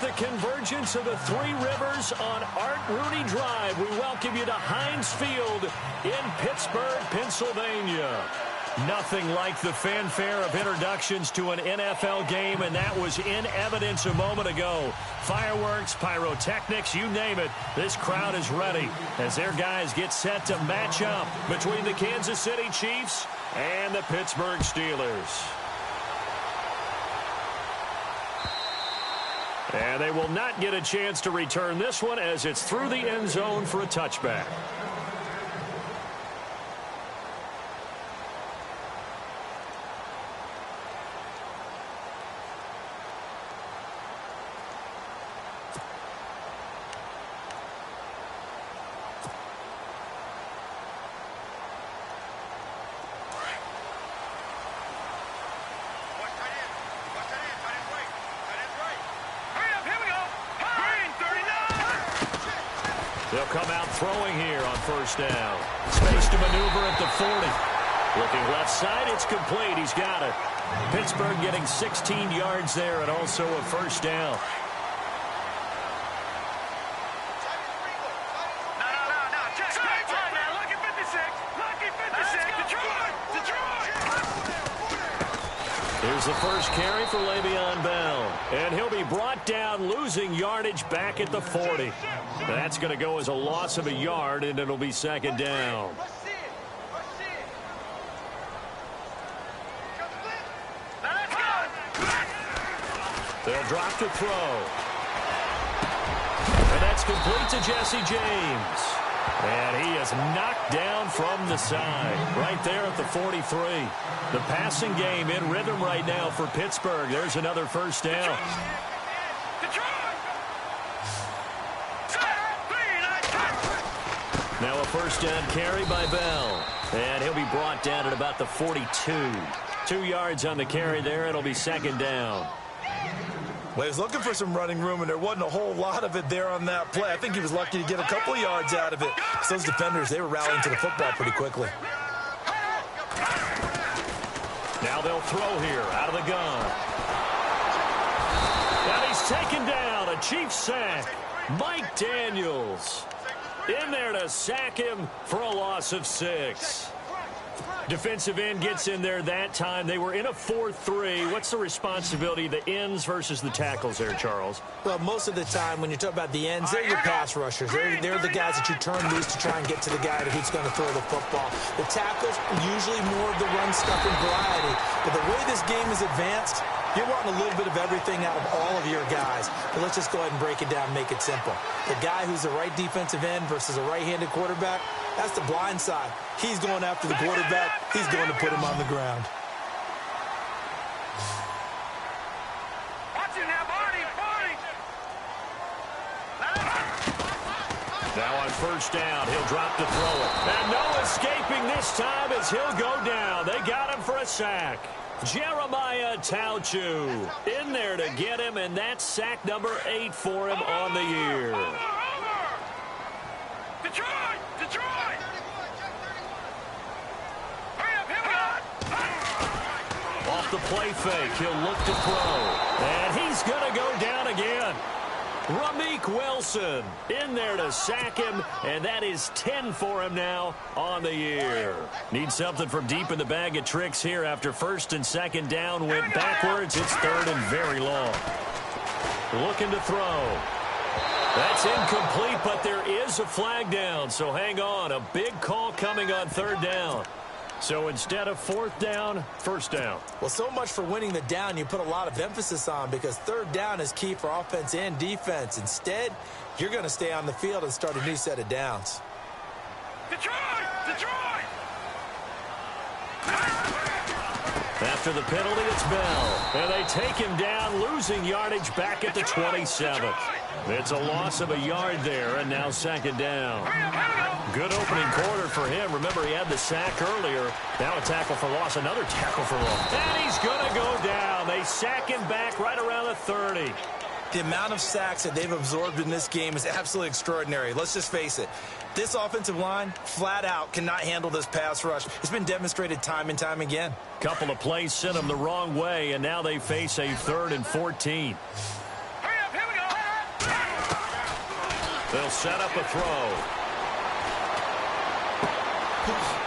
the convergence of the Three Rivers on Art Rooney Drive. We welcome you to Heinz Field in Pittsburgh, Pennsylvania. Nothing like the fanfare of introductions to an NFL game, and that was in evidence a moment ago. Fireworks, pyrotechnics, you name it. This crowd is ready as their guys get set to match up between the Kansas City Chiefs and the Pittsburgh Steelers. And they will not get a chance to return this one as it's through the end zone for a touchback. They'll come out throwing here on first down. Space to maneuver at the 40. Looking left side, it's complete. He's got it. Pittsburgh getting 16 yards there and also a first down. Here's the first carry for Le'Veon Bell. And he'll be brought down, losing yardage back at the 40. That's going to go as a loss of a yard, and it'll be second down. They'll drop to throw. And that's complete to Jesse James. And he is knocked down from the side, right there at the 43. The passing game in rhythm right now for Pittsburgh. There's another first down. Now a first down carry by Bell. And he'll be brought down at about the 42. 2 yards on the carry there. It'll be second down. Well, he was looking for some running room, and there wasn't a whole lot of it there on that play. I think he was lucky to get a couple of yards out of it. So those defenders, they were rallying to the football pretty quickly. Now they'll throw here out of the gun. And he's taken down. A Chiefs sack. Mike Daniels in there to sack him for a loss of 6. Defensive end gets in there that time. They were in a 4-3. What's the responsibility of the ends versus the tackles there, Charles? Well, most of the time when you talk about the ends, they're your pass rushers. They're the guys that you turn loose to try and get to the guy who's going to throw the football. The tackles, usually more of the run-stuffing variety. But the way this game is advanced, you're wanting a little bit of everything out of all of your guys. But let's just go ahead and break it down and make it simple. The guy who's the right defensive end versus a right-handed quarterback, that's the blind side. He's going after the quarterback. He's going to put him on the ground. Now on first down, he'll drop to throw it. And no escaping this time as he'll go down. They got him for a sack. Jeremiah Tauchu in there to get him, and that's sack number 8 for him on the year. Detroit! Detroit! Off the play fake, he'll look to throw. And he's going to go down again. Ramik Wilson in there to sack him, and that is 10 for him now on the year. Need something from deep in the bag of tricks here after first and second down went backwards. It's third and very long. Looking to throw. That's incomplete, but there is a flag down, so hang on. A big call coming on third down. So instead of fourth down, first down. Well, so much for winning the down you put a lot of emphasis on, because third down is key for offense and defense. Instead, you're going to stay on the field and start a new set of downs. Detroit! Detroit! After the penalty, it's Bell. And they take him down, losing yardage back at the 27th. It's a loss of a yard there, and now second down. Good opening quarter for him. Remember, he had the sack earlier. Now a tackle for loss, another tackle for loss. And he's going to go down. They sack him back right around the 30. The amount of sacks that they've absorbed in this game is absolutely extraordinary. Let's just face it. This offensive line, flat out, cannot handle this pass rush. It's been demonstrated time and time again. Couple of plays sent them the wrong way, and now they face a 3rd and 14. They'll set up a throw.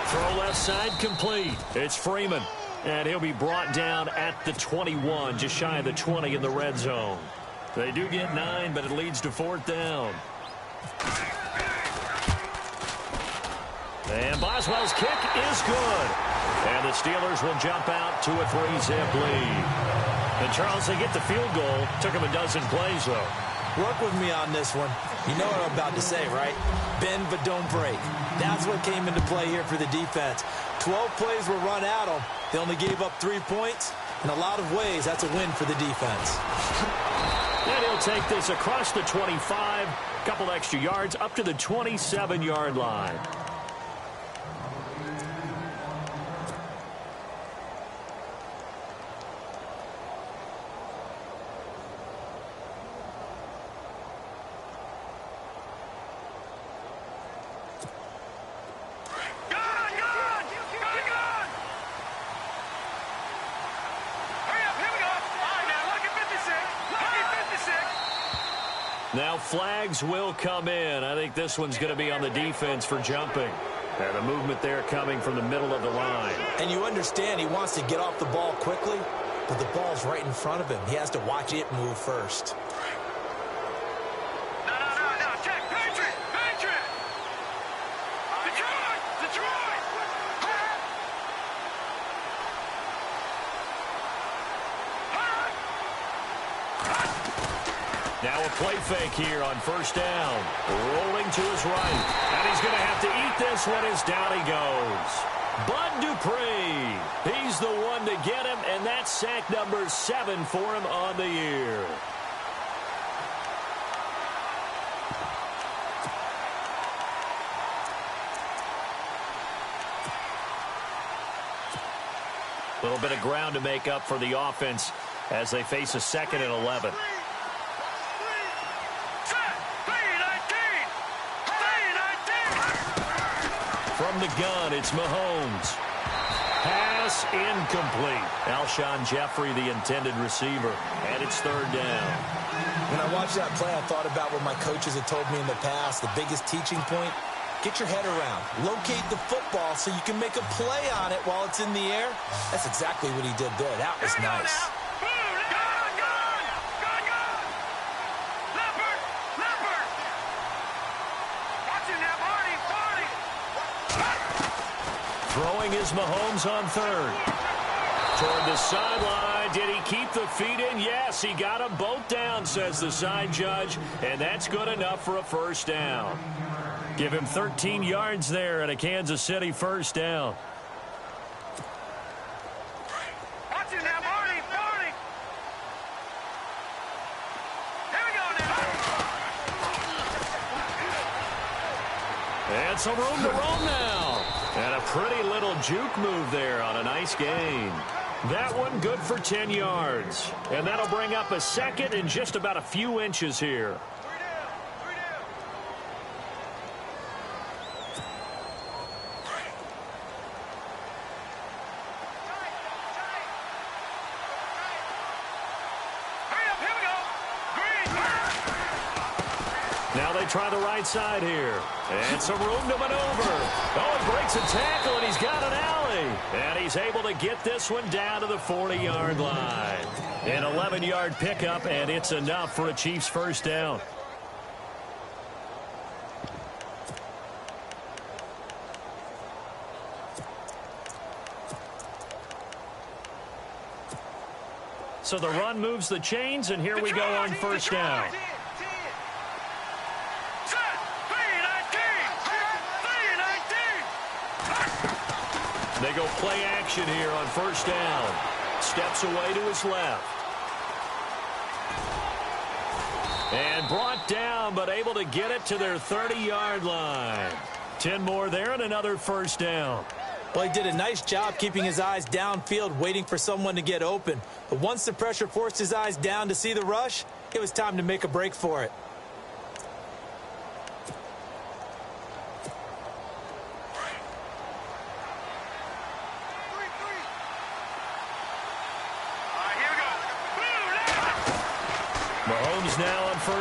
Throw left side complete. It's Freeman. And he'll be brought down at the 21, just shy of the 20 in the red zone. They do get 9, but it leads to 4th down. And Boswell's kick is good. And the Steelers will jump out to a 3-zip lead. And Charles, they get the field goal. Took them a dozen plays, though. Work with me on this one. You know what I'm about to say, right? Bend but don't break. That's what came into play here for the defense. 12 plays were run at them. They only gave up 3 points. In a lot of ways, that's a win for the defense. And he'll take this across the 25, a couple extra yards, up to the 27-yard line. Now flags will come in. I think this one's going to be on the defense for jumping. And the movement there coming from the middle of the line. And you understand he wants to get off the ball quickly, but the ball's right in front of him. He has to watch it move first. No. Check. Patriot. Detroit. Now a play fake here on 1st down. Rolling to his right. And he's going to have to eat this one as down he goes. Bud Dupree. He's the one to get him, and that's sack number 7 for him on the year. A little bit of ground to make up for the offense as they face a 2nd and 11. From the gun, it's Mahomes. Pass incomplete. Alshon Jeffrey, the intended receiver. And it's 3rd down. When I watched that play, I thought about what my coaches had told me in the past. The biggest teaching point, get your head around. Locate the football so you can make a play on it while it's in the air. That's exactly what he did there. That was nice. Throwing is Mahomes on 3rd. Toward the sideline. Did he keep the feet in? Yes, he got them both down, says the side judge. And that's good enough for a 1st down. Give him 13 yards there and a Kansas City 1st down. Watch it now, Marty. Here we go now. And some room to roam now. And a pretty little juke move there on a nice gain. That one good for 10 yards. And that'll bring up a 2nd and just about a few inches here. Now they try the right side here. And some room to maneuver. Oh, he breaks a tackle, and he's got an alley. And he's able to get this one down to the 40-yard line. An 11-yard pickup, and it's enough for a Chiefs 1st down. So the run moves the chains, and here we go on 1st down. They go play action here on 1st down. Steps away to his left. And brought down, but able to get it to their 30-yard line. 10 more there and another 1st down. Well, he did a nice job keeping his eyes downfield, waiting for someone to get open. But once the pressure forced his eyes down to see the rush, it was time to make a break for it. All right, here we go. Mahomes now on 1st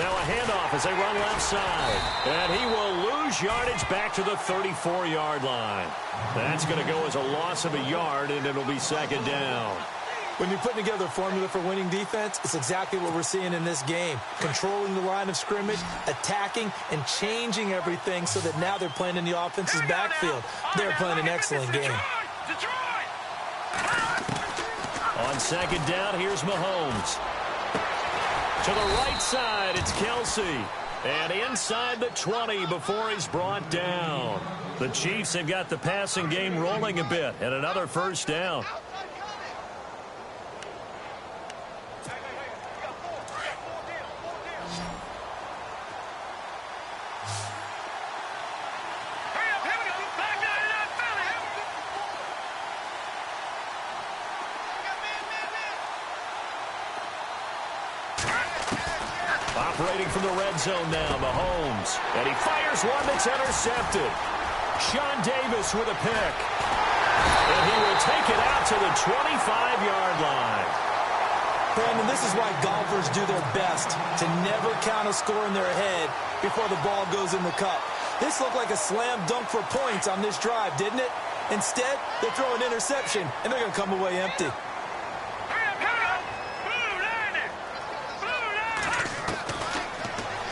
Now a handoff as they run left side. And he will lose yardage back to the 34-yard line. That's going to go as a loss of a yard, and it'll be second down. When you're putting together a formula for winning defense, it's exactly what we're seeing in this game. Controlling the line of scrimmage, attacking, and changing everything so that now they're playing in the offense's backfield. They're playing an excellent game. On second down, here's Mahomes. To the right side, it's Kelsey. And inside the 20 before he's brought down. The Chiefs have got the passing game rolling a bit, and another first down. Operating from the red zone now, Mahomes. And he fires one that's intercepted. Sean Davis with a pick. And he will take it out to the 25-yard line. Brandon, this is why golfers do their best to never count a score in their head before the ball goes in the cup. This looked like a slam dunk for points on this drive, didn't it? Instead, they throw an interception, and they're going to come away empty.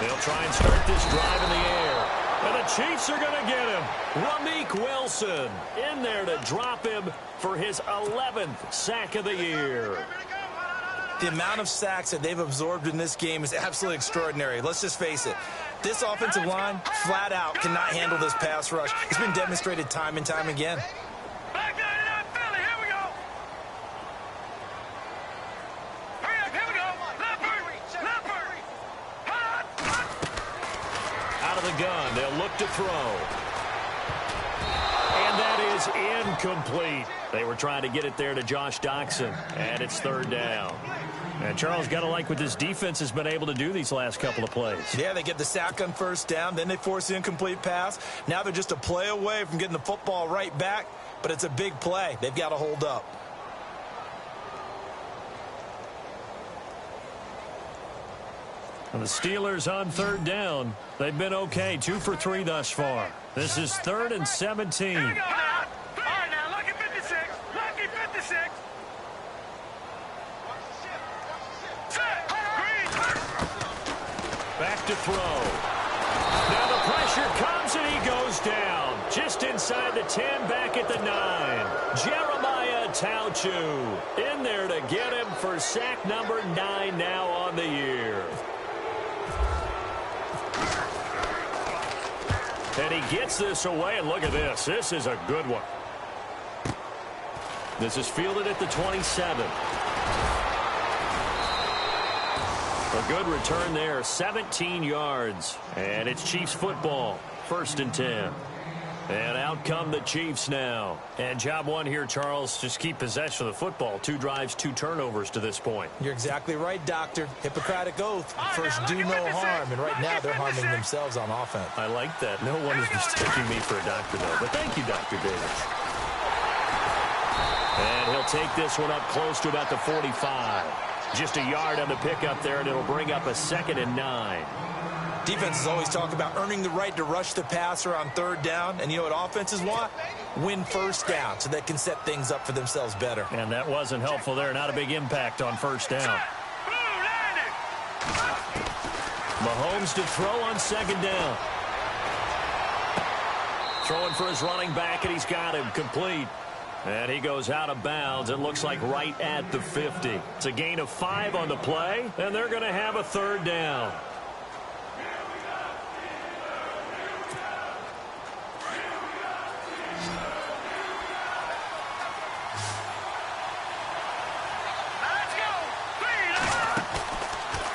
They'll try and start this drive in the air. And the Chiefs are going to get him. Ramik Wilson in there to drop him for his 11th sack of the year. The amount of sacks that they've absorbed in this game is absolutely extraordinary. Let's just face it. This offensive line, flat out, cannot handle this pass rush. It's been demonstrated time and time again. Gun. They'll look to throw. And that is incomplete. They were trying to get it there to Josh Doxson. And it's third down. And Charles, got to like what this defense has been able to do these last couple of plays. Yeah, they get the sack on first down. Then they force the incomplete pass. Now they're just a play away from getting the football right back. But it's a big play. They've got to hold up. And the Steelers on third down. They've been okay, 2 for 3 thus far. This is 3rd and 17. All right, now, lucky 56. Lucky 56. Back to throw. Now the pressure comes and he goes down. Just inside the 10, back at the 9. Jeremiah Tauchu in there to get him for sack number 9 now on the year. And he gets this away, and look at this. This is a good one. This is fielded at the 27. A good return there, 17 yards. And it's Chiefs football, 1st and 10. And out come the Chiefs now. And job one here, Charles, just keep possession of the football. 2 drives, 2 turnovers to this point. You're exactly right, Doctor. Hippocratic oath. First, do no harm. And right now, they're harming themselves on offense. I like that. No one is mistaking me for a doctor, though. But thank you, Dr. Davis. And he'll take this one up close to about the 45. Just a yard on the pickup there, and it'll bring up a 2nd and 9. Defenses always talk about earning the right to rush the passer on third down. And you know what offenses want? Win first down so they can set things up for themselves better. And that wasn't helpful there. Not a big impact on first down. Mahomes to throw on 2nd down. Throwing for his running back, and he's got him complete. And he goes out of bounds. It looks like right at the 50. It's a gain of 5 on the play, and they're going to have a 3rd down.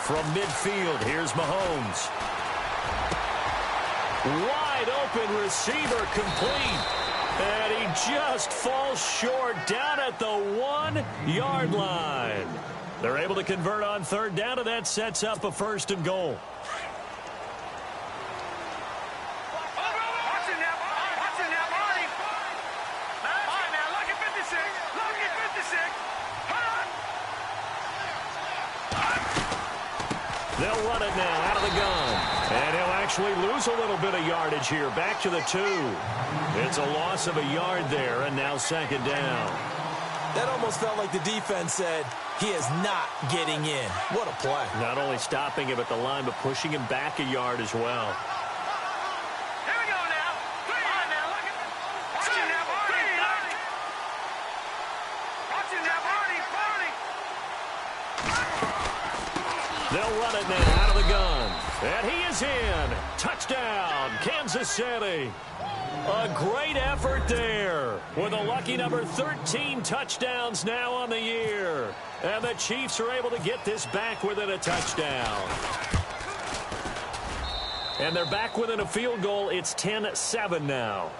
From midfield, here's Mahomes. Wide open receiver complete. And he just falls short down at the 1-yard line. They're able to convert on 3rd down, and that sets up a 1st and goal. They'll run it now out of the gun. And he'll actually lose a little bit of yardage here. Back to the 2. It's a loss of a yard there, and now 2nd down. That almost felt like the defense said, he is not getting in. What a play. Not only stopping him at the line, but pushing him back a yard as well. Here we go now. Come on now, look at watching now, Barney. Watching now, Barney. They'll run it now out of the gun. And he is in. Touchdown, Kansas City. A great effort there with a lucky number 13 touchdowns now on the year. And the Chiefs are able to get this back within a touchdown. And they're back within a field goal. It's 10-7 now.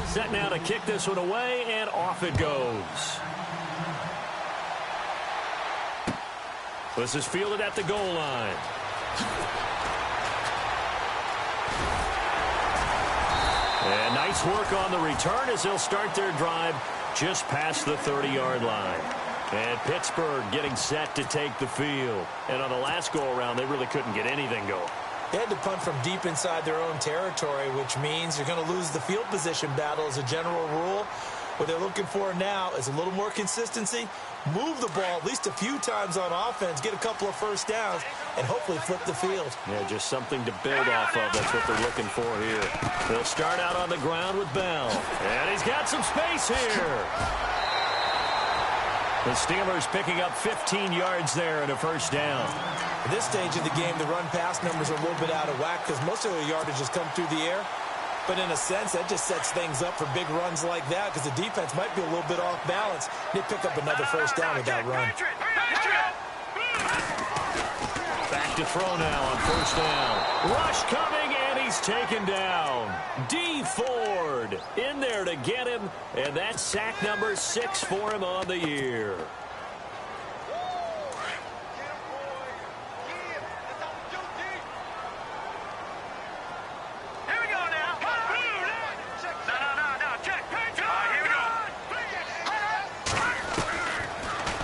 Set now to kick this one away, and off it goes. This is fielded at the goal line. And nice work on the return as they'll start their drive just past the 30-yard line. And Pittsburgh getting set to take the field. And on the last go-around, they really couldn't get anything going. They had to punt from deep inside their own territory, which means you're going to lose the field position battle as a general rule. What they're looking for now is a little more consistency, move the ball at least a few times on offense, get a couple of first downs, and hopefully flip the field. Yeah, just something to build off of. That's what they're looking for here. They'll start out on the ground with Bell. And he's got some space here. The Steelers picking up 15 yards there and a first down. At this stage of the game, the run-pass numbers are a little bit out of whack because most of the yardage has come through the air. But in a sense, that just sets things up for big runs like that because the defense might be a little bit off balance. They pick up another first down with that run. Back to throw now on first down. Rush coming, and he's taken down. D. Ford in there to get him, and that's sack number 6 for him on the year.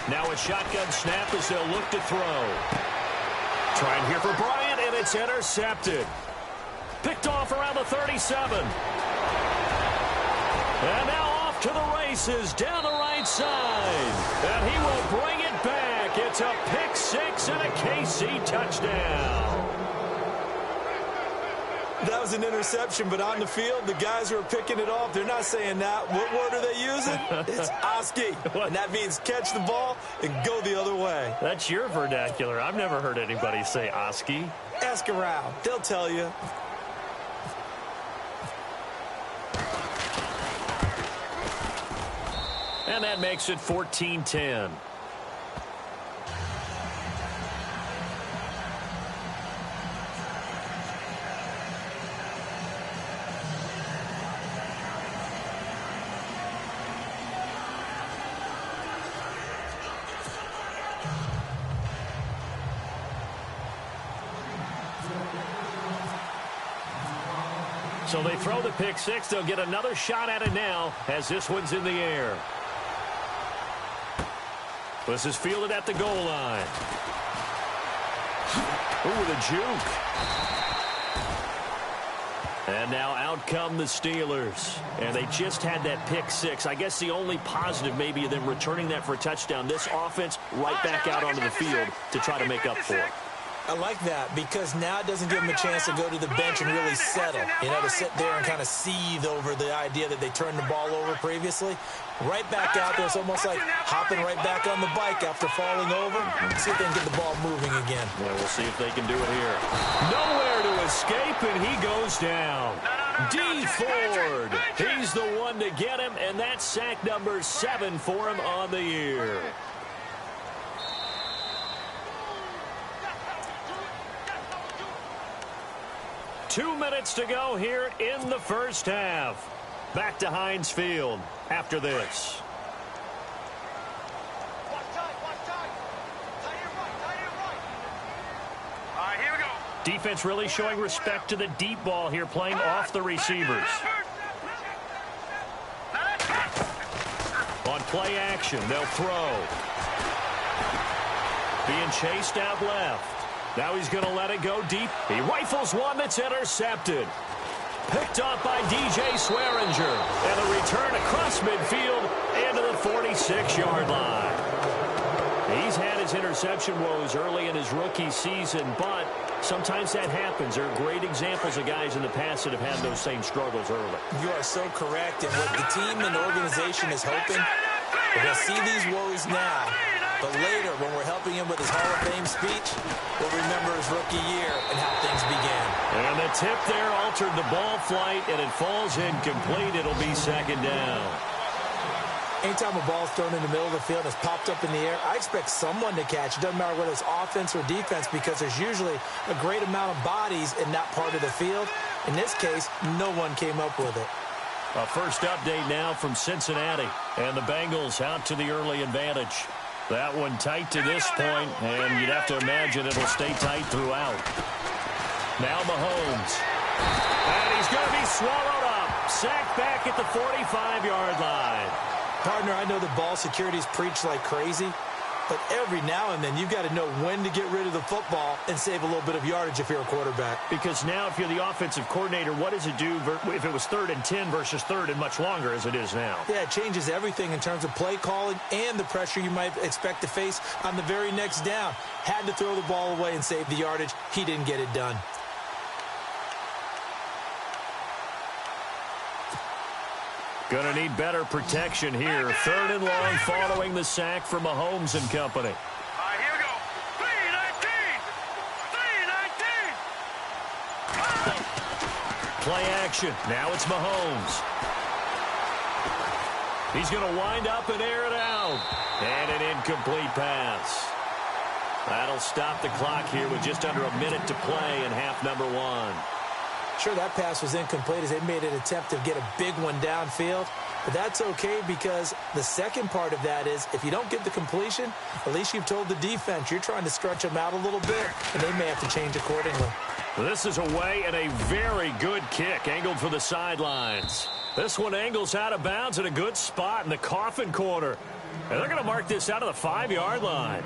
Now a shotgun snap as they'll look to throw. Trying here for Bryant, and it's intercepted. Picked off around the 37. And now off to the races down the right side. And he will bring it back. It's a pick 6 and a KC touchdown. That was an interception, but on the field, the guys who are picking it off, they're not saying that. What word are they using? It's Oski. And that means catch the ball and go the other way. That's your vernacular. I've never heard anybody say Oski. Ask around. They'll tell you. And that makes it 14-10. So they throw the pick 6. They'll get another shot at it now as this one's in the air. This is fielded at the goal line. Ooh, the juke. And now out come the Steelers. And they just had that pick 6. I guess the only positive maybe of them returning that for a touchdown. This offense right back out onto the field to try to make up for it. I like that because now it doesn't give them a chance to go to the bench and really settle. You know, to sit there and kind of seethe over the idea that they turned the ball over previously. Right back out there. It's almost like hopping right back on the bike after falling over. See if they can get the ball moving again. Yeah, we'll see if they can do it here. Nowhere to escape, and he goes down. D. Ford. He's the one to get him, and that's sack number 7 for him on the year. Two minutes to go here in the first half. Back to Heinz Field after this. All right, here we go. Defense really showing respect to the deep ball here, playing off the receivers. On Play action. They'll throw. Being chased out left. Now he's going to let it go deep. He rifles one that's intercepted. Picked up by DJ Swearinger. And a return across midfield into the 46-yard line. He's had his interception woes early in his rookie season, but sometimes that happens. There are great examples of guys in the past that have had those same struggles early. You are so correct. And what the team and the organization is hoping, we're going to see these woes now. But later, when we're helping him with his Hall of Fame speech, we'll remember his rookie year and how things began. And the tip there altered the ball flight, and it falls incomplete. It'll be second down. Anytime a ball's thrown in the middle of the field and it's popped up in the air, I expect someone to catch. It doesn't matter whether it's offense or defense, because there's usually a great amount of bodies in that part of the field. In this case, no one came up with it. A first update now from Cincinnati, and the Bengals out to the early advantage. That one tight to this point, and you'd have to imagine it'll stay tight throughout. Now Mahomes. And he's going to be swallowed up. Sacked back at the 45-yard line. Partner, I know the ball security's preached like crazy, but every now and then you've got to know when to get rid of the football and save a little bit of yardage if you're a quarterback. Because now if you're the offensive coordinator, what does it do if it was 3rd and 10 versus 3rd and much longer as it is now? Yeah, it changes everything in terms of play calling and the pressure you might expect to face on the very next down. Had to throw the ball away and save the yardage. He didn't get it done. Going to need better protection here. 3rd and long following the sack from Mahomes and company. All right, here we go. 3-19. 3-19. Play action. Now it's Mahomes. He's going to wind up and air it out. And an incomplete pass. That'll stop the clock here with just under a minute to play in half number 1. Sure, that pass was incomplete as they made an attempt to get a big one downfield. But that's okay, because the second part of that is if you don't get the completion, at least you've told the defense you're trying to stretch them out a little bit, and they may have to change accordingly. This is away and a very good kick angled for the sidelines. This one angles out of bounds at a good spot in the coffin corner. And they're going to mark this out of the 5-yard line.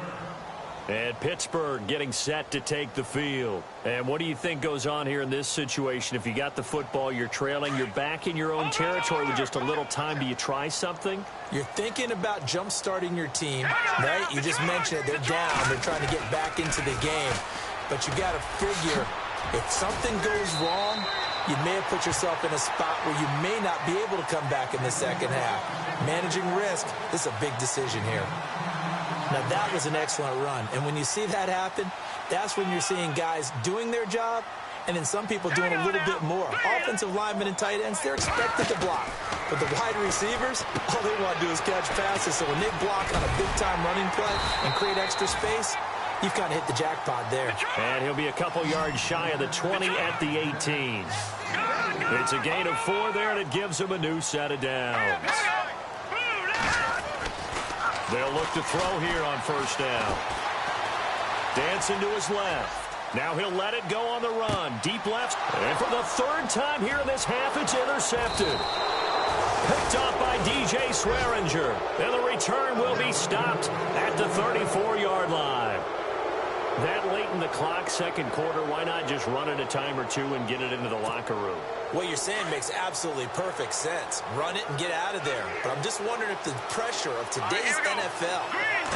And Pittsburgh getting set to take the field. And what do you think goes on here in this situation? If you got the football, you're trailing, you're back in your own territory with just a little time. Do you try something? You're thinking about jump-starting your team, right? You just mentioned it. They're down. They're trying to get back into the game. But you got to figure, if something goes wrong, you may have put yourself in a spot where you may not be able to come back in the second half. Managing risk, this is a big decision here. Now, that was an excellent run. And when you see that happen, that's when you're seeing guys doing their job and then some people doing a little bit more. Offensive linemen and tight ends, they're expected to block. But the wide receivers, all they want to do is catch passes. So when they block on a big-time running play and create extra space, you've kind of hit the jackpot there. And he'll be a couple yards shy of the 20 at the 18. It's a gain of 4 there, and it gives him a new set of downs. They'll look to throw here on first down. Dancing to his left. Now he'll let it go on the run. Deep left. And for the 3rd time here in this half, it's intercepted. Picked up by DJ Swearinger. And the return will be stopped at the 34-yard line. That late in the clock, second quarter, why not just run it a time or two and get it into the locker room? What you're saying makes absolutely perfect sense. Run it and get out of there. But I'm just wondering if the pressure of today's NFL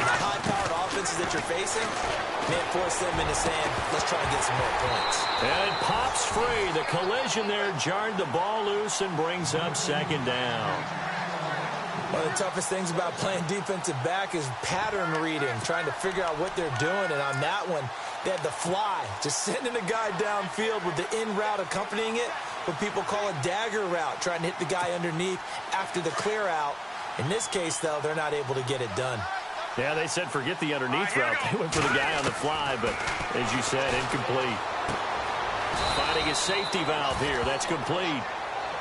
and the high-powered offenses that you're facing may have forced them into saying, let's try and get some more points. And it pops free. The collision there jarred the ball loose and brings up second down. One of the toughest things about playing defensive back is pattern reading, trying to figure out what they're doing. And on that one, they had the fly, just sending a guy downfield with the in route accompanying it, what people call a dagger route, trying to hit the guy underneath after the clear out. In this case, though, they're not able to get it done. Yeah, they said forget the underneath route. They went for the guy on the fly, but as you said, incomplete. Finding a safety valve here. That's complete.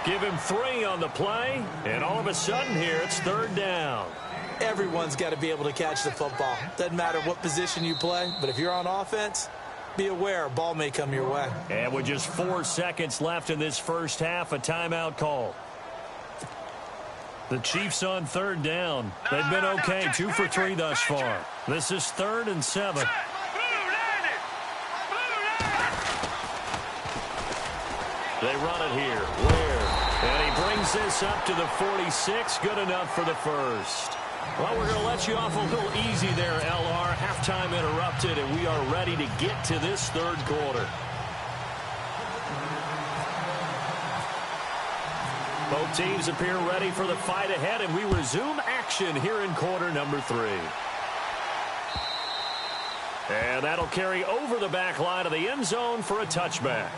Give him 3 on the play, and all of a sudden here, it's 3rd down. Everyone's got to be able to catch the football. Doesn't matter what position you play, but if you're on offense, be aware, ball may come your way. And with just 4 seconds left in this first half, a timeout call. The Chiefs on third down. They've been okay, 2 for 3 thus far. This is 3rd and 7. They run it here. Ware. And he brings this up to the 46. Good enough for the first. Well, we're going to let you off a little easy there, LR. Halftime interrupted, and we are ready to get to this third quarter. Both teams appear ready for the fight ahead, and we resume action here in quarter number 3. And that'll carry over the back line of the end zone for a touchback.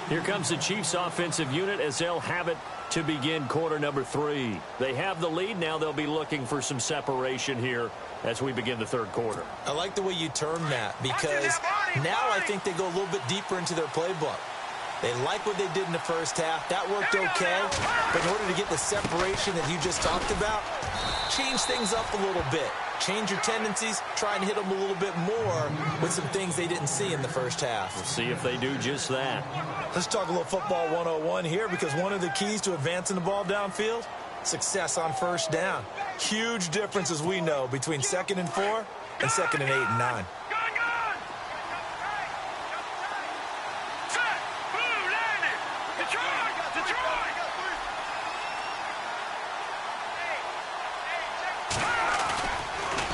Here comes the Chiefs offensive unit as they'll have it to begin quarter number 3. They have the lead. Now they'll be looking for some separation here as we begin the third quarter. I like the way you term that, because now I think they go a little bit deeper into their playbook. They like what they did in the first half. That worked okay. But in order to get the separation that you just talked about, change things up a little bit. Change your tendencies. Try and hit them a little bit more with some things they didn't see in the first half. We'll see if they do just that. Let's talk a little football 101 here, because one of the keys to advancing the ball downfield, success on first down. Huge difference, as we know, between 2nd and 4 and 2nd and 8 and 9.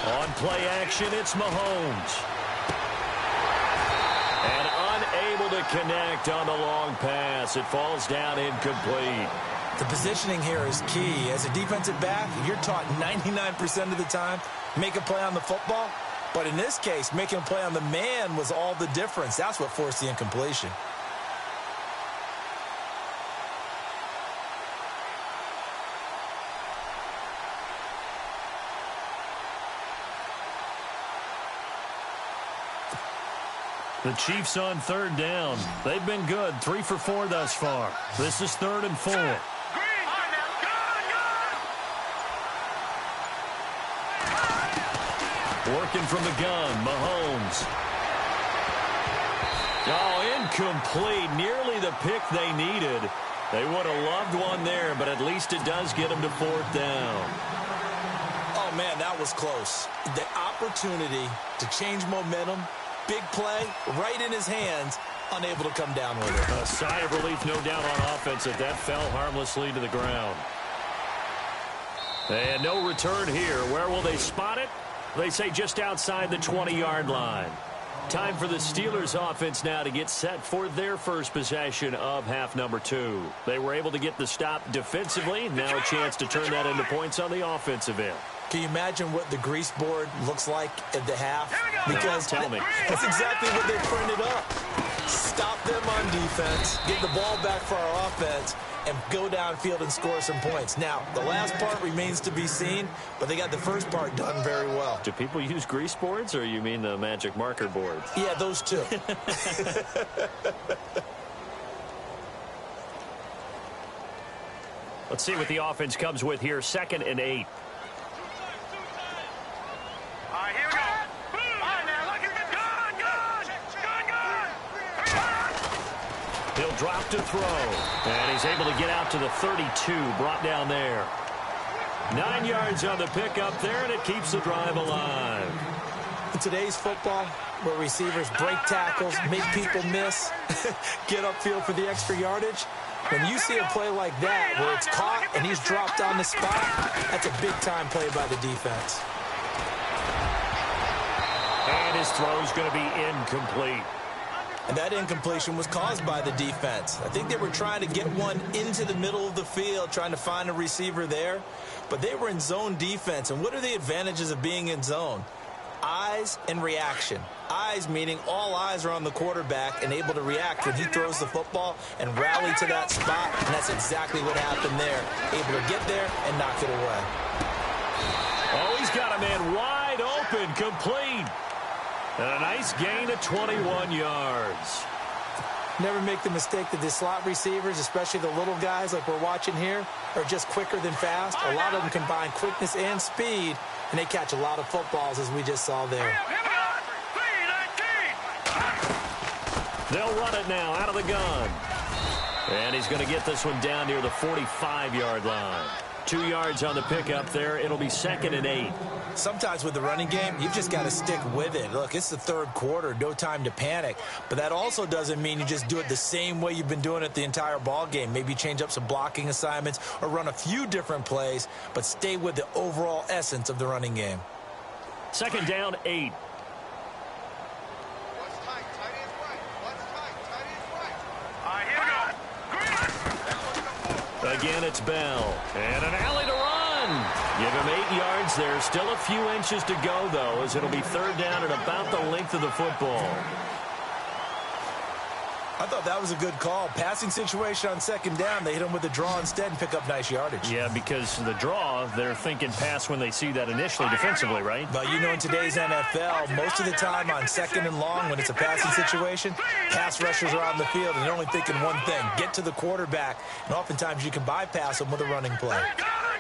On play action, it's Mahomes. And unable to connect on the long pass. It falls down incomplete. The positioning here is key. As a defensive back, you're taught 99% of the time, make a play on the football. But in this case, making a play on the man was all the difference. That's what forced the incompletion. The Chiefs on third down. They've been good, 3 for 4 thus far. This is 3rd and 4. Working from the gun, Mahomes. Oh, incomplete. Nearly the pick they needed. They would have loved one there, but at least it does get them to 4th down. Oh, man, that was close. The opportunity to change momentum, big play, right in his hands, unable to come down with it. A sigh of relief, no doubt, on offense if that fell harmlessly to the ground. And no return here. Where will they spot it? They say just outside the 20-yard line. Time for the Steelers offense now to get set for their first possession of half number 2. They were able to get the stop defensively. Now a chance to turn that into points on the offensive end. Can you imagine what the grease board looks like at the half? Because tell me. That's exactly what they printed up. Stop them on defense, get the ball back for our offense, and go downfield and score some points. Now, the last part remains to be seen, but they got the first part done very well. Do people use grease boards, or you mean the magic marker boards? Yeah, those two. Let's see what the offense comes with here. 2nd and 8. He'll drop to throw. And he's able to get out to the 32, brought down there. 9 yards on the pickup there, and it keeps the drive alive. In today's football, where receivers break tackles, make people miss, get upfield for the extra yardage, when you see a play like that where it's caught and he's dropped on the spot, that's a big-time play by the defense. And his throw's going to be incomplete. And that incompletion was caused by the defense. I think they were trying to get one into the middle of the field, trying to find a receiver there. But they were in zone defense. And what are the advantages of being in zone? Eyes and reaction. Eyes meaning all eyes are on the quarterback and able to react when he throws the football and rally to that spot. And that's exactly what happened there. Able to get there and knock it away. Oh, he's got a man wide open, complete. And a nice gain of 21 yards. Never make the mistake that the slot receivers, especially the little guys like we're watching here, are just quicker than fast. A lot of them combine quickness and speed, and they catch a lot of footballs, as we just saw there. They'll run it now out of the gun. And he's going to get this one down near the 45-yard line. 2 yards on the pickup there. It'll be 2nd and 8. Sometimes with the running game, you've just got to stick with it. Look, it's the third quarter, no time to panic. But that also doesn't mean you just do it the same way you've been doing it the entire ball game. Maybe change up some blocking assignments or run a few different plays, but stay with the overall essence of the running game. 2nd down, 8. What's tight? Tight ends right. What's tight? Tight ends right. All right, here we go. Green. Again, it's Bell. And an alley to run. Give him 8 yards there. Still a few inches to go, though, as it'll be 3rd down at about the length of the football. I thought that was a good call. Passing situation on 2nd down. They hit him with a draw instead and pick up nice yardage. Yeah, because the draw, they're thinking pass when they see that initially defensively, right? But you know, in today's NFL, most of the time on 2nd and long, when it's a passing situation, pass rushers are on the field and they're only thinking one thing, get to the quarterback. And oftentimes you can bypass them with a running play.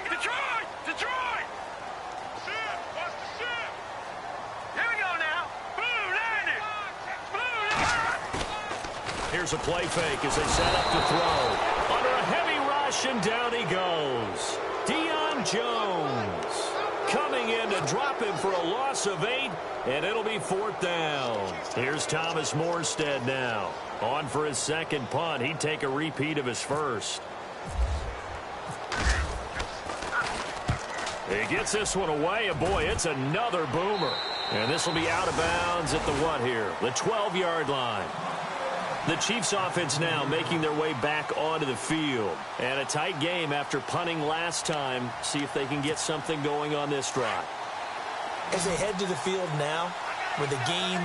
Detroit! Detroit! Sit! What's the sit? Here we go now. Blue landing. Blue landing. Here's a play fake as they set up to throw. Under a heavy rush, and down he goes. Deion Jones coming in to drop him for a loss of 8, and it'll be 4th down. Here's Thomas Morstead now. On for his 2nd punt. He'd take a repeat of his first. He gets this one away, and boy, it's another boomer. And this will be out of bounds at the what here? The 12-yard line. The Chiefs offense now making their way back onto the field. And a tight game after punting last time. See if they can get something going on this drive. As they head to the field now, with the game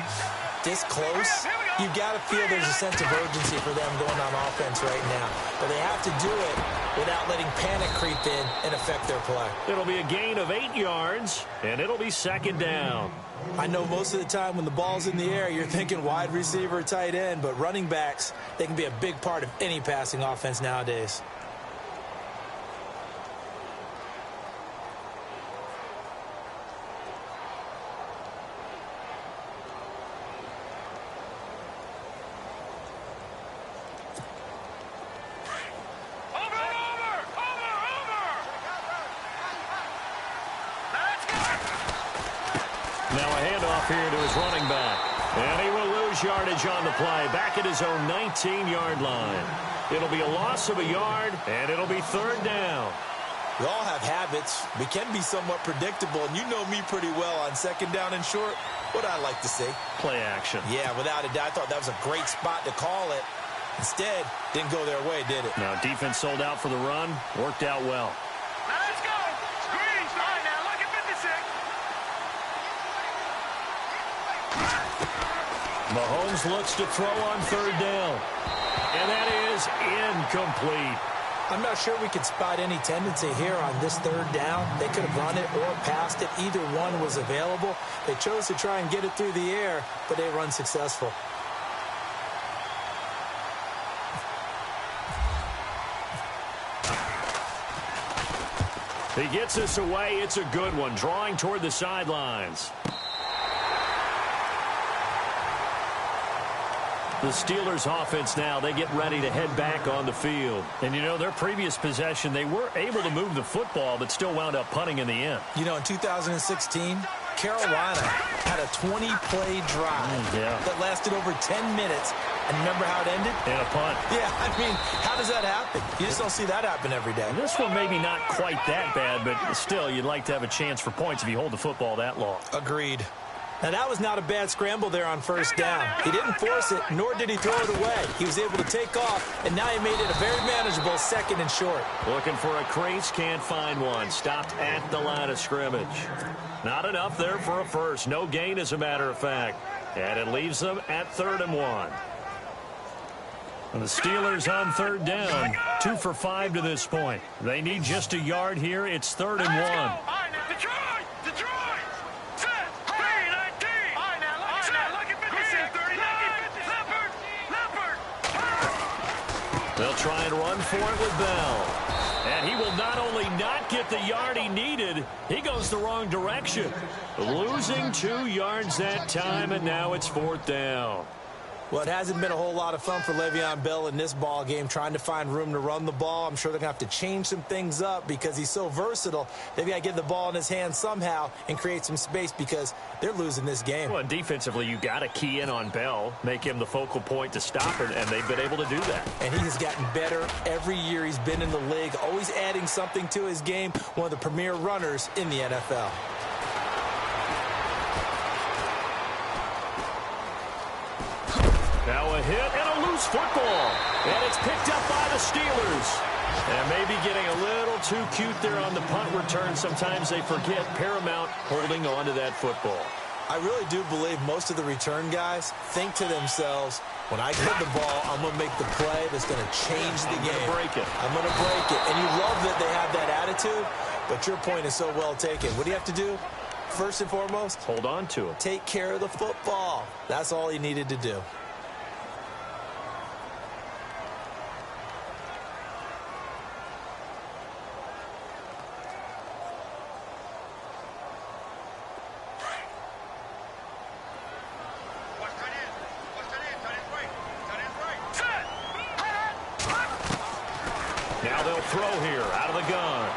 this close, you've got to feel there's a sense of urgency for them going on offense right now. But they have to do it without letting panic creep in and affect their play. It'll be a gain of 8 yards, and it'll be 2nd down. I know most of the time when the ball's in the air, you're thinking wide receiver, tight end, but running backs, they can be a big part of any passing offense nowadays. Now a handoff here to his running back. And he will lose yardage on the play. Back at his own 19-yard line. It'll be a loss of a yard, and it'll be 3rd down. We all have habits. We can be somewhat predictable, and you know me pretty well on 2nd down and short. What I like to see. Play action. Yeah, without a doubt. I thought that was a great spot to call it. Instead, didn't go their way, did it? Now defense sold out for the run. Worked out well. Now let's go. Green. All right, now look at 56. Mahomes looks to throw on 3rd down. And that is incomplete. I'm not sure we could spot any tendency here on this 3rd down. They could have run it or passed it. Either one was available. They chose to try and get it through the air, but they run successful. He gets this away. It's a good one. Drawing toward the sidelines. The Steelers offense now, they get ready to head back on the field. And, you know, their previous possession, they were able to move the football, but still wound up punting in the end. You know, in 2016, Carolina had a 20-play drive that lasted over 10 minutes. And remember how it ended? And a punt. Yeah, I mean, how does that happen? You just don't see that happen every day. This one maybe not quite that bad, but still, you'd like to have a chance for points if you hold the football that long. Agreed. Now, that was not a bad scramble there on 1st down. He didn't force it, nor did he throw it away. He was able to take off, and now he made it a very manageable 2nd and short. Looking for a crease, can't find one. Stopped at the line of scrimmage. Not enough there for a first. No gain, as a matter of fact. And it leaves them at 3rd and 1. And the Steelers on 3rd down. 2 for 5 to this point. They need just a yard here. It's 3rd and 1. All right, now, Detroit! Detroit! Set! 3-19! All right, now, look at 56. 30. Leopard! They'll try and run for it with Bell. And he will not only not get the yard he needed, he goes the wrong direction. Losing 2 yards that time, and now it's 4th down. Well, it hasn't been a whole lot of fun for Le'Veon Bell in this ball game, trying to find room to run the ball. I'm sure they're going to have to change some things up because he's so versatile. They've got to get the ball in his hands somehow and create some space because they're losing this game. Well, defensively, you got to key in on Bell, make him the focal point to stop it, and they've been able to do that. And he has gotten better every year he's been in the league, always adding something to his game, one of the premier runners in the NFL. Now a hit and a loose football. And it's picked up by the Steelers. And maybe getting a little too cute there on the punt return. Sometimes they forget Paramount holding on to that football. I really do believe most of the return guys think to themselves, when I get the ball, I'm going to make the play that's going to change the game. I'm going to break it. I'm going to break it. And you love that they have that attitude, but your point is so well taken. What do you have to do? First and foremost, hold on to it. Take care of the football. That's all he needed to do. Now they'll throw here out of the gun.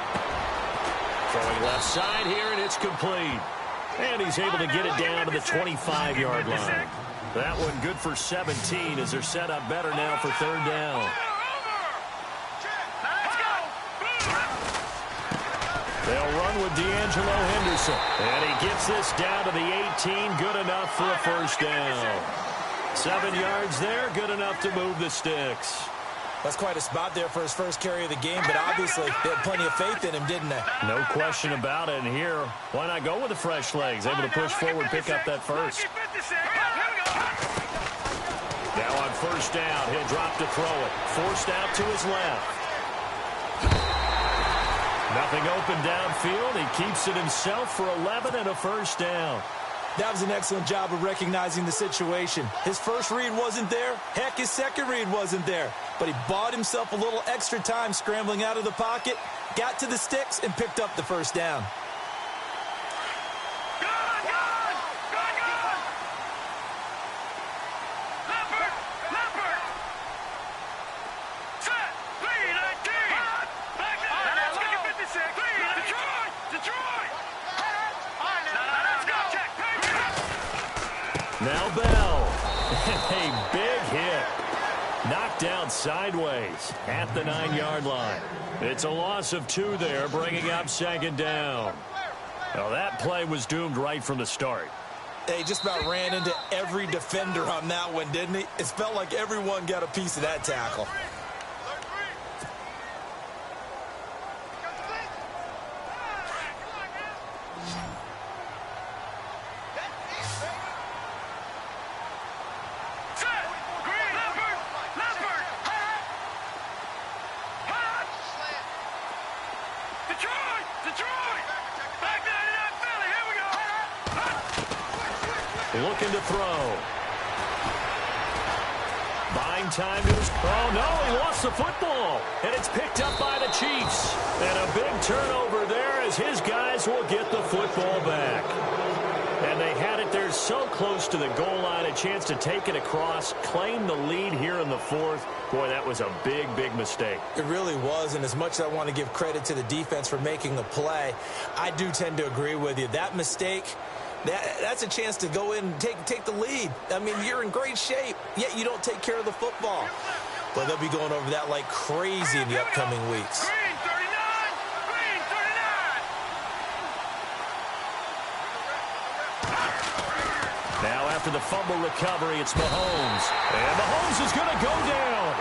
Throwing left side here, and it's complete. And he's able to get it down to the 25-yard line. That one good for 17 as they're set up better now for third down. They'll run with D'Angelo Henderson. And he gets this down to the 18. Good enough for a first down. 7 yards there. Good enough to move the sticks. That's quite a spot there for his first carry of the game, but obviously they had plenty of faith in him, didn't they? No question about it. And here, why not go with the fresh legs? Able to push forward, pick up that first. Now on first down, he'll drop to throw it. Forced out to his left. Nothing open downfield. He keeps it himself for 11 and a first down. That was an excellent job of recognizing the situation. His first read wasn't there. Heck, his second read wasn't there. But he bought himself a little extra time scrambling out of the pocket, got to the sticks, and picked up the first down. Now Bell. A big hit. Knocked down sideways at the 9-yard line. It's a loss of 2 there, bringing up second down. Well, that play was doomed right from the start. They just about ran into every defender on that one, didn't he? It felt like everyone got a piece of that tackle. Looking to throw. Buying time to his... Oh, no, he lost the football. And it's picked up by the Chiefs. And a big turnover there as his guys will get the football back. And they had it there so close to the goal line, a chance to take it across, claim the lead here in the fourth. Boy, that was a big, big mistake. It really was, and as much as I want to give credit to the defense for making the play, I do tend to agree with you. That mistake... That's a chance to go in and take the lead. I mean, you're in great shape, yet you don't take care of the football. But they'll be going over that like crazy in the upcoming weeks. Green 39! Green 39! Now after the fumble recovery, it's Mahomes. And Mahomes is going to go down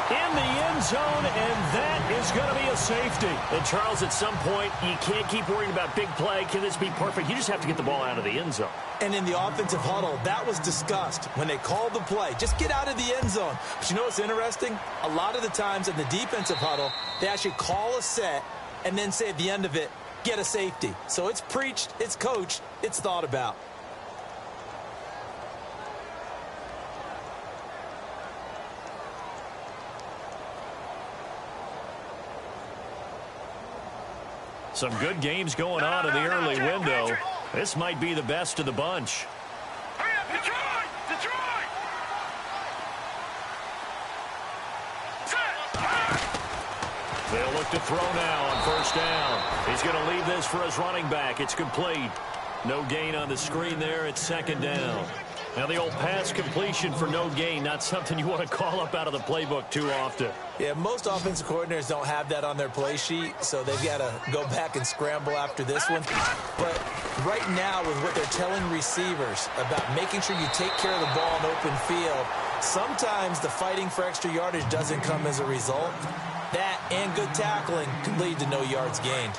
in the end zone, and that is going to be a safety. And, Charles, at some point, you can't keep worrying about big play. Can this be perfect? You just have to get the ball out of the end zone. And in the offensive huddle, that was discussed when they called the play. Just get out of the end zone. But you know what's interesting? A lot of the times in the defensive huddle, they actually call a set and then say at the end of it, get a safety. So it's preached, it's coached, it's thought about. Some good games going on in the early window. This might be the best of the bunch. Hurry up, Detroit! Detroit! They'll look to throw now on first down. He's going to leave this for his running back. It's complete. No gain on the screen there. It's second down. Now the old pass completion for no gain, not something you want to call up out of the playbook too often. Yeah, most offensive coordinators don't have that on their play sheet, so they've got to go back and scramble after this one. But right now, with what they're telling receivers about making sure you take care of the ball in open field, sometimes the fighting for extra yardage doesn't come as a result. That and good tackling can lead to no yards gained.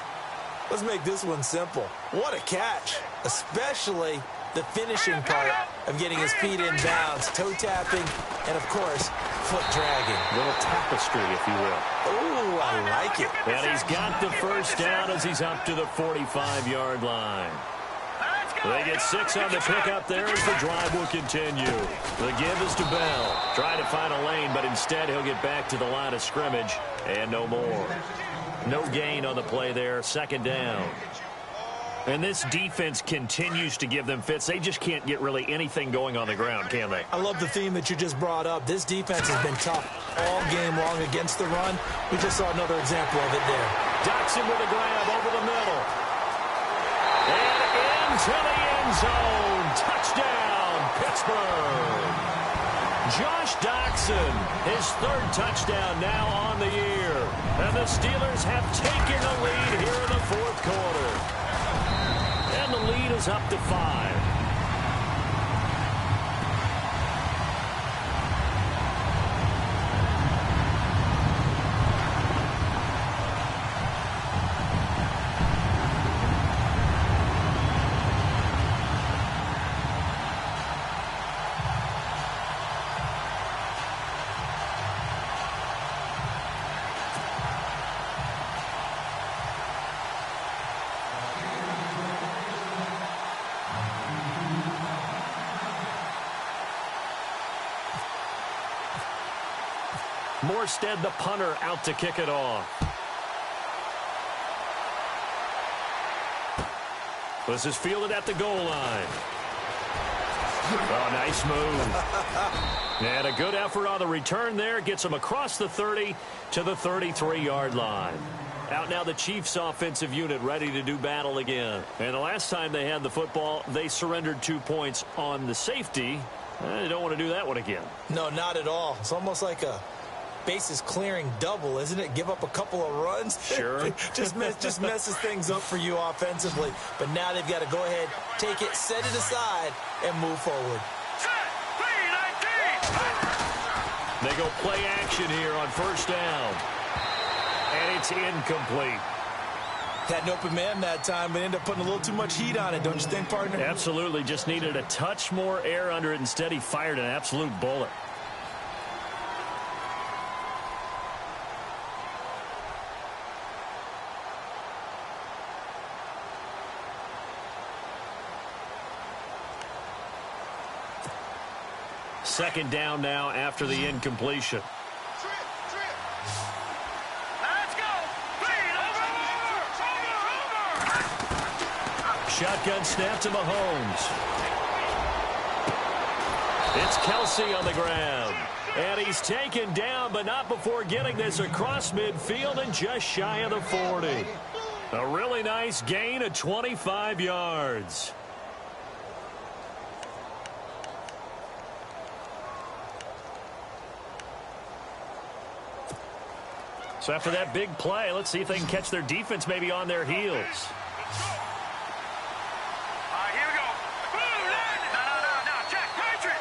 Let's make this one simple. What a catch, especially the finishing part of getting his feet in bounds, toe tapping, and of course, foot dragging. Little tapestry, if you will. Ooh, I like it. And he's got the first down as he's up to the 45-yard line. They get 6 on the pickup there as the drive will continue. The give is to Bell. Trying to find a lane, but instead he'll get back to the line of scrimmage and no more. No gain on the play there, second down. And this defense continues to give them fits. They just can't get really anything going on the ground, can they? I love the theme that you just brought up. This defense has been tough all game long against the run. We just saw another example of it there. Doctson with a grab over the middle. And into the end zone. Touchdown, Pittsburgh. Josh Doctson, his third touchdown now on the year. And the Steelers have taken the lead here in the fourth quarter. And the lead is up to 5. Morstead, the punter, out to kick it off. This is fielded at the goal line. Oh, nice move. And a good effort on the return there. Gets him across the 30 to the 33-yard line. Out now the Chiefs offensive unit ready to do battle again. And the last time they had the football, they surrendered 2 points on the safety. They don't want to do that one again. No, not at all. It's almost like a bases clearing double, isn't it? Give up a couple of runs. Sure. just messes things up for you offensively. But now they've got to go ahead, take it, set it aside, and move forward. They go play action here on first down. And it's incomplete. Had an open man that time, but ended up putting a little too much heat on it, don't you think, partner? Absolutely. Just needed a touch more air under it. Instead, he fired an absolute bullet. Second down now after the incompletion. Let's go. Shotgun snap to Mahomes. It's Kelsey on the ground. And he's taken down, but not before getting this across midfield and just shy of the 40. A really nice gain of 25 yards. So after that big play, let's see if they can catch their defense maybe on their heels. Here we go. No, check. Patriot.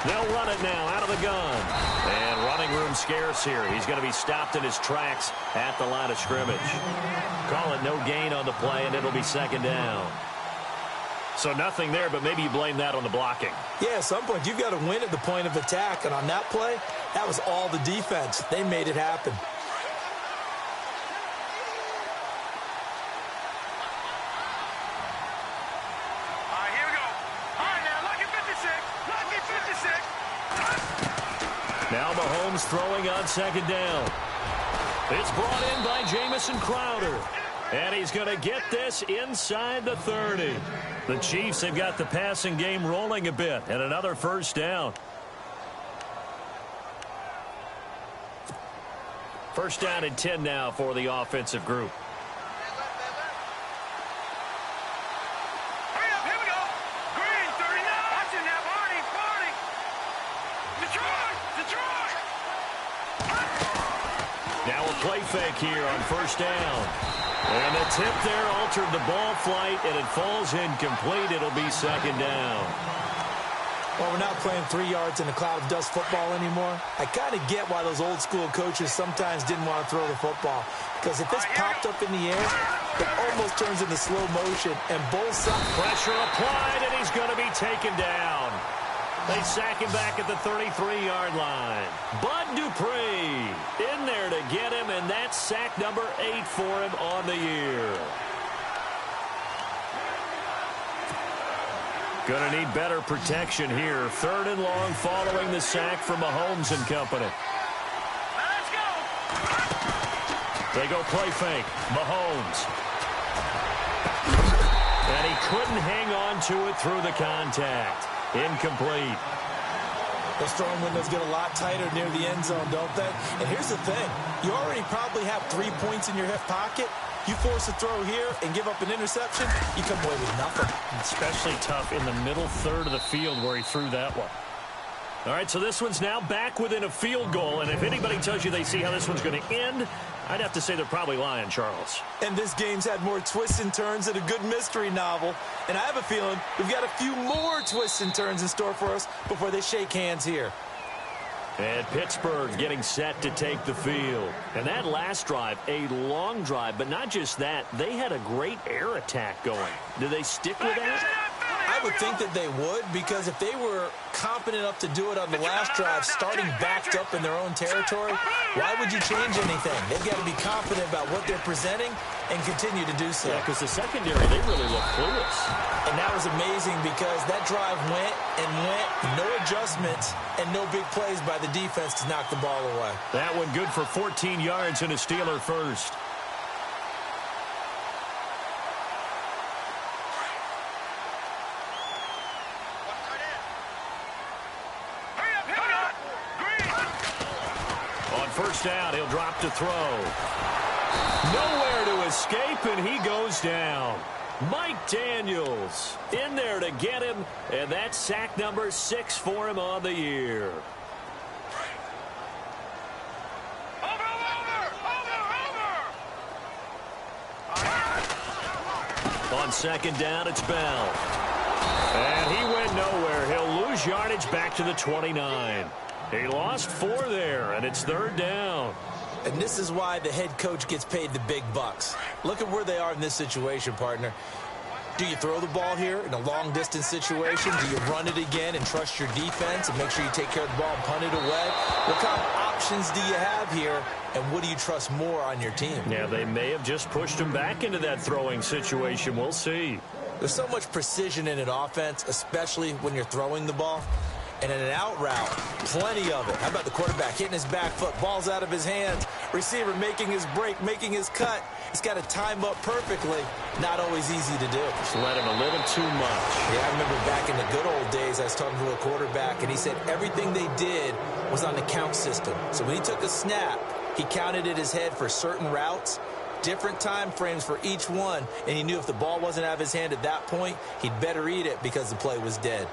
They'll run it now out of the gun. And running room scarce here. He's going to be stopped in his tracks at the line of scrimmage. Call it no gain on the play, and it'll be second down. So nothing there, but maybe you blame that on the blocking. Yeah, at some point you've got to win at the point of attack, and on that play, that was all the defense. They made it happen. Here we go. All right, now, lucky 56. Now Mahomes throwing on second down. It's brought in by Jamison Crowder. And he's going to get this inside the 30. The Chiefs have got the passing game rolling a bit, and another first down. First down and 10 now for the offensive group. Hurry up, here we go. Green, 39. Watch it now, Barney, Barney. Detroit. Now a play fake here on first down. And the tip there altered the ball flight, and it falls incomplete. It'll be second down. Well, we're not playing 3 yards in a cloud of dust football anymore. I kind of get why those old school coaches sometimes didn't want to throw the football. Because if it's popped up in the air, it almost turns into slow motion. And both sides... Pressure applied, and he's going to be taken down. They sack him back at the 33-yard line. Bud Dupree in there to get him, and that's sack number 8 for him on the year. Going to need better protection here. Third and long following the sack from Mahomes and company. Let's go. They go play fake. Mahomes. And he couldn't hang on to it through the contact. Incomplete. Those throwing windows get a lot tighter near the end zone, don't they? And here's the thing. You already probably have 3 points in your hip pocket. You force a throw here and give up an interception, you come away with nothing. Especially tough in the middle third of the field where he threw that one. All right, so this one's now back within a field goal. And if anybody tells you they see how this one's going to end, I'd have to say they're probably lying, Charles. And this game's had more twists and turns than a good mystery novel. And I have a feeling we've got a few more twists and turns in store for us before they shake hands here. And Pittsburgh getting set to take the field. And that last drive, a long drive, but not just that. They had a great air attack going. Do they stick with that? I would think that they would, because if they were competent enough to do it on the last drive, starting backed up in their own territory, why would you change anything? They've got to be confident about what they're presenting and continue to do so. Yeah, because the secondary, they really look clueless. And that was amazing because that drive went and went, no adjustments, and no big plays by the defense to knock the ball away. That one good for 14 yards and a Steeler first. First down, he'll drop to throw. Nowhere to escape, and he goes down. Mike Daniels in there to get him, and that's sack number 6 for him on the year. On second down, it's Bell. And he went nowhere. He'll lose yardage back to the 29. He lost 4 there, and it's third down. And this is why the head coach gets paid the big bucks. Look at where they are in this situation, partner. Do you throw the ball here in a long-distance situation? Do you run it again and trust your defense and make sure you take care of the ball and punt it away? What kind of options do you have here, and what do you trust more on your team? Yeah, they may have just pushed him back into that throwing situation. We'll see. There's so much precision in an offense, especially when you're throwing the ball. And in an out route, plenty of it. How about the quarterback hitting his back foot, ball's out of his hands, receiver making his break, making his cut. He's got to time up perfectly. Not always easy to do. Just let him a little too much. Yeah, I remember back in the good old days, I was talking to a quarterback, and he said everything they did was on the count system. So when he took a snap, he counted in his head for certain routes, different time frames for each one, and he knew if the ball wasn't out of his hand at that point, he'd better eat it because the play was dead.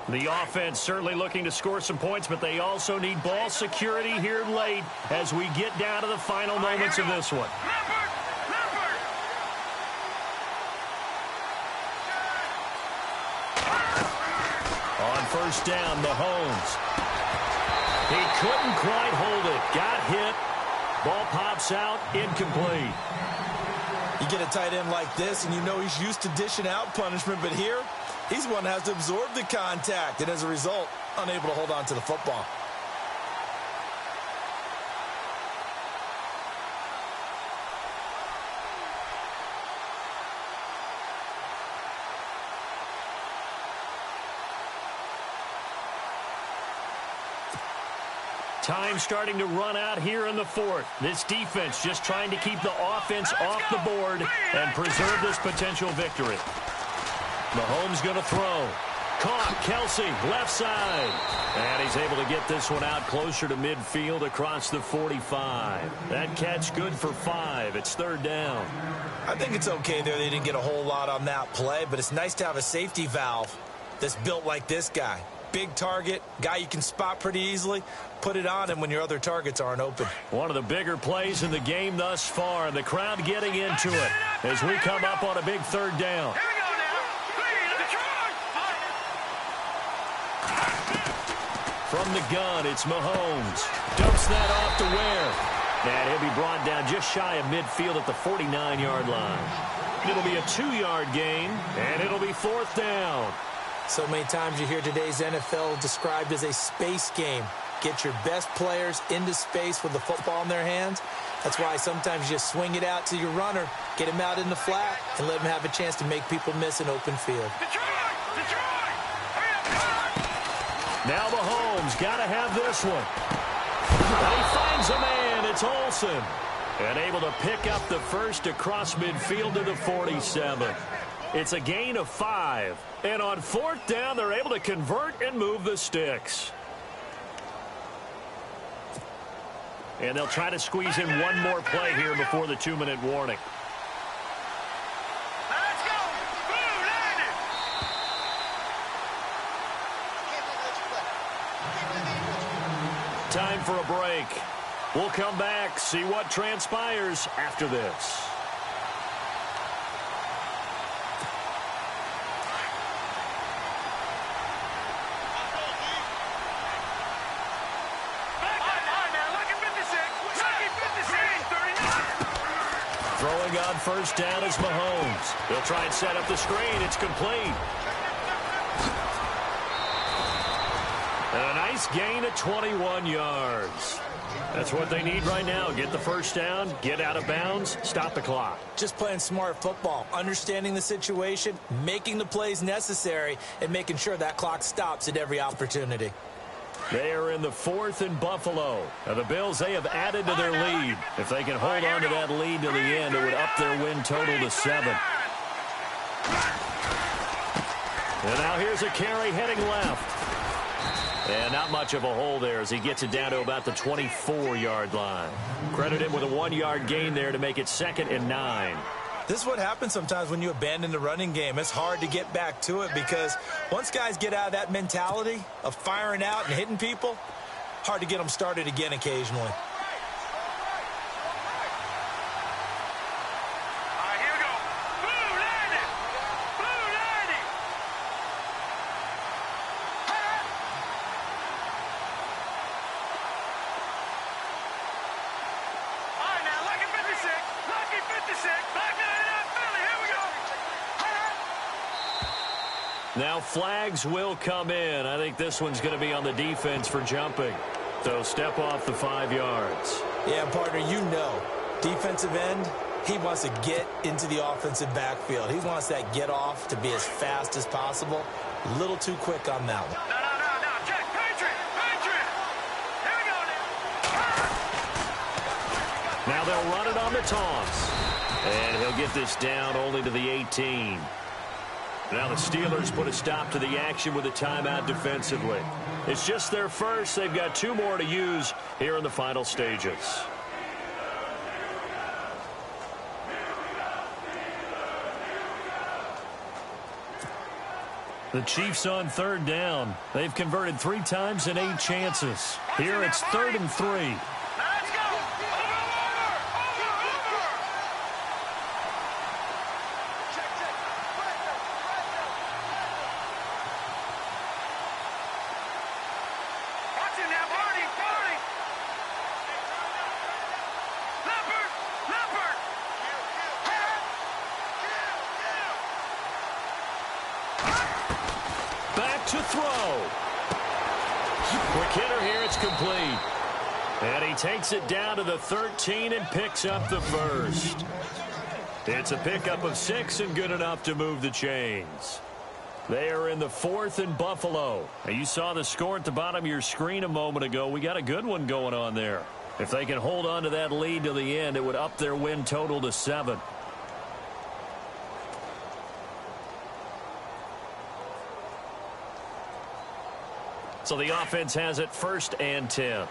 The offense certainly looking to score some points, but they also need ball security here late as we get down to the final moments of this one. On first down, Mahomes. He couldn't quite hold it. Got hit. Ball pops out. Incomplete. You get a tight end like this, and you know he's used to dishing out punishment, but here, he's one that has to absorb the contact, and as a result, unable to hold on to the football. Time starting to run out here in the fourth. This defense just trying to keep the offense off the board and preserve this potential victory. Mahomes going to throw. Caught. Kelsey, left side. And he's able to get this one out closer to midfield across the 45. That catch good for 5. It's third down. I think it's okay there. They didn't get a whole lot on that play, but it's nice to have a safety valve that's built like this guy. Big target, guy you can spot pretty easily. Put it on him when your other targets aren't open. One of the bigger plays in the game thus far, and the crowd getting into it as we come up on a big third down. From the gun, it's Mahomes. Dumps that off to Ware. And he'll be brought down just shy of midfield at the 49-yard line. It'll be a 2-yard gain, and it'll be fourth down. So many times you hear today's NFL described as a space game. Get your best players into space with the football in their hands. That's why sometimes you just swing it out to your runner, get him out in the flat, and let him have a chance to make people miss an open field. Now Mahomes got to have this one. And he finds a man. It's Olsen. And able to pick up the first across midfield to the 47. It's a gain of 5. And on fourth down, they're able to convert and move the sticks. And they'll try to squeeze in one more play here before the 2-minute warning. Let's go! Blue landed! Time for a break. We'll come back, see what transpires after this. Throwing on first down is Mahomes. He'll try and set up the screen. It's complete. And a nice gain of 21 yards. That's what they need right now. Get the first down, get out of bounds, stop the clock. Just playing smart football, understanding the situation, making the plays necessary, and making sure that clock stops at every opportunity. They are in the fourth in Buffalo. Now the Bills, they have added to their lead. If they can hold on to that lead to the end, it would up their win total to 7. And now here's a carry heading left. And not much of a hole there as he gets it down to about the 24-yard line. Credit him with a 1-yard gain there to make it 2nd and 9. This is what happens sometimes when you abandon the running game. It's hard to get back to it because once guys get out of that mentality of firing out and hitting people, hard to get them started again occasionally. Now flags will come in. I think this one's going to be on the defense for jumping. So step off the 5 yards. Yeah, partner, you know, defensive end, he wants to get into the offensive backfield. He wants that get off to be as fast as possible. A little too quick on that one. No. Check. Patriot. Here we go now. Now they'll run it on the toss. And he'll get this down only to the 18. Now the Steelers put a stop to the action with a timeout defensively. It's just their first. They've got 2 more to use here in the final stages. The Chiefs on third down. They've converted 3 times in 8 chances. Here it's 3rd and 3. Let's go! Watch it now, Barney! Leopard! Back to throw. Quick hitter here. It's complete. And he takes it down to the 13 and picks up the first. It's a pickup of 6 and good enough to move the chains. They are in the 4th in Buffalo. Now, you saw the score at the bottom of your screen a moment ago. We got a good one going on there. If they can hold on to that lead to the end, it would up their win total to 7. So the offense has it 1st and 10.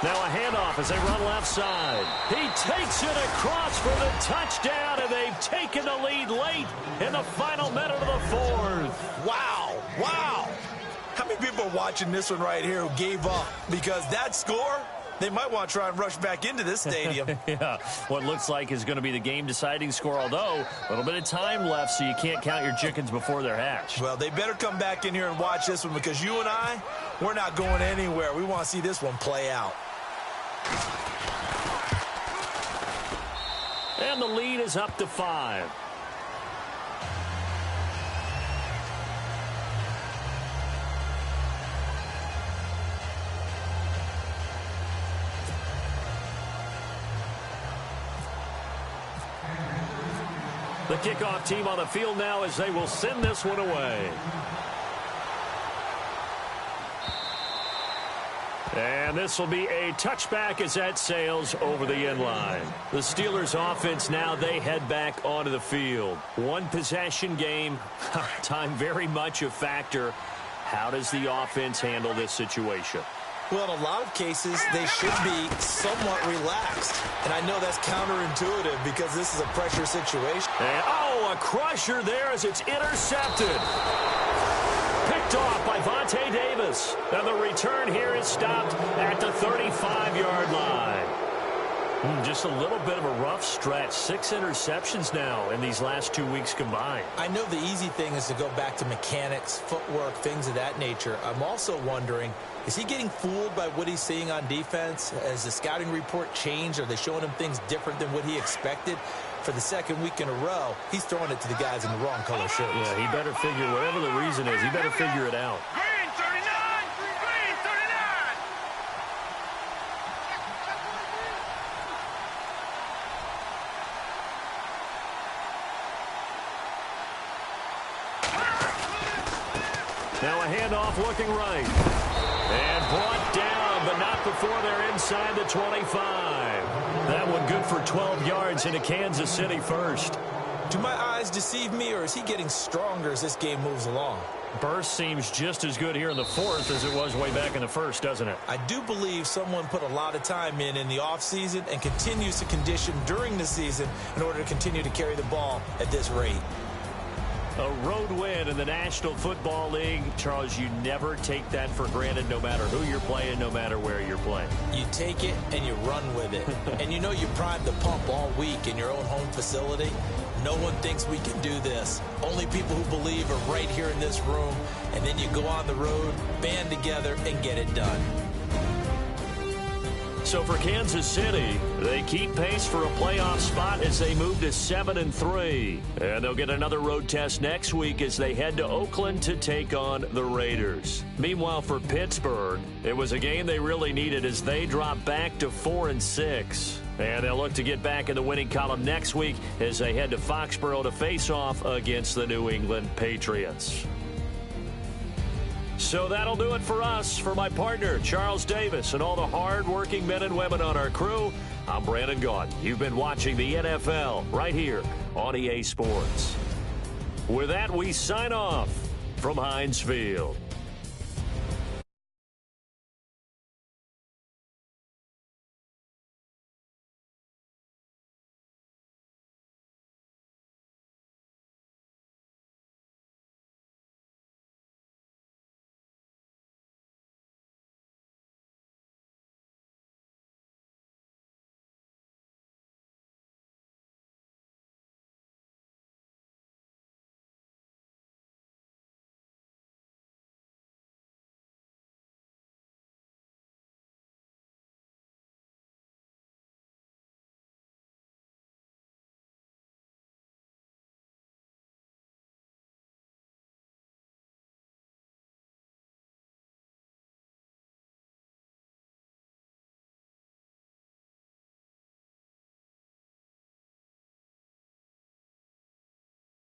Now a handoff as they run left side. He takes it across for the touchdown, and they've taken the lead late in the final minute of the 4th. Wow. Wow. How many people are watching this one right here who gave up? Because that score, they might want to try and rush back into this stadium. Yeah, what looks like is going to be the game-deciding score, although a little bit of time left, so you can't count your chickens before they're hatched. Well, they better come back in here and watch this one, because you and I, we're not going anywhere. We want to see this one play out. And the lead is up to 5. The kickoff team on the field now as they will send this one away. And this will be a touchback as that sails over the end line. The Steelers offense now, they head back onto the field. One possession game, time very much a factor. How does the offense handle this situation? Well, in a lot of cases, they should be somewhat relaxed. And I know that's counterintuitive because this is a pressure situation. And, a crusher there as it's intercepted. Picked off by Vontae Davis. And the return here is stopped at the 35-yard line. Just a little bit of a rough stretch. 6 interceptions now in these last 2 weeks combined. I know the easy thing is to go back to mechanics, footwork, things of that nature. I'm also wondering, is he getting fooled by what he's seeing on defense? Has the scouting report changed? Are they showing him things different than what he expected? For the 2nd week in a row, he's throwing it to the guys in the wrong color shirts. Yeah, he better figure, whatever the reason is, he better figure it out. Green 39! Green 39! Now a handoff looking right. And brought down, but not before they're inside the 25. That one good for 12 yards into Kansas City first. Do my eyes deceive me, or is he getting stronger as this game moves along? Burst seems just as good here in the 4th as it was way back in the 1st, doesn't it? I do believe someone put a lot of time in the offseason and continues to condition during the season in order to continue to carry the ball at this rate. A road win in the National Football League. Charles, you never take that for granted no matter who you're playing, no matter where you're playing. You take it and you run with it. And you know you primed the pump all week in your own home facility. No one thinks we can do this. Only people who believe are right here in this room. And then you go on the road, band together, and get it done. So for Kansas City, they keep pace for a playoff spot as they move to 7-3. And they'll get another road test next week as they head to Oakland to take on the Raiders. Meanwhile, for Pittsburgh, it was a game they really needed as they drop back to 4-6. And they'll look to get back in the winning column next week as they head to Foxborough to face off against the New England Patriots. So that'll do it for us. For my partner, Charles Davis, and all the hard-working men and women on our crew, I'm Brandon Gaudin. You've been watching the NFL right here on EA Sports. With that, we sign off from Heinz Field.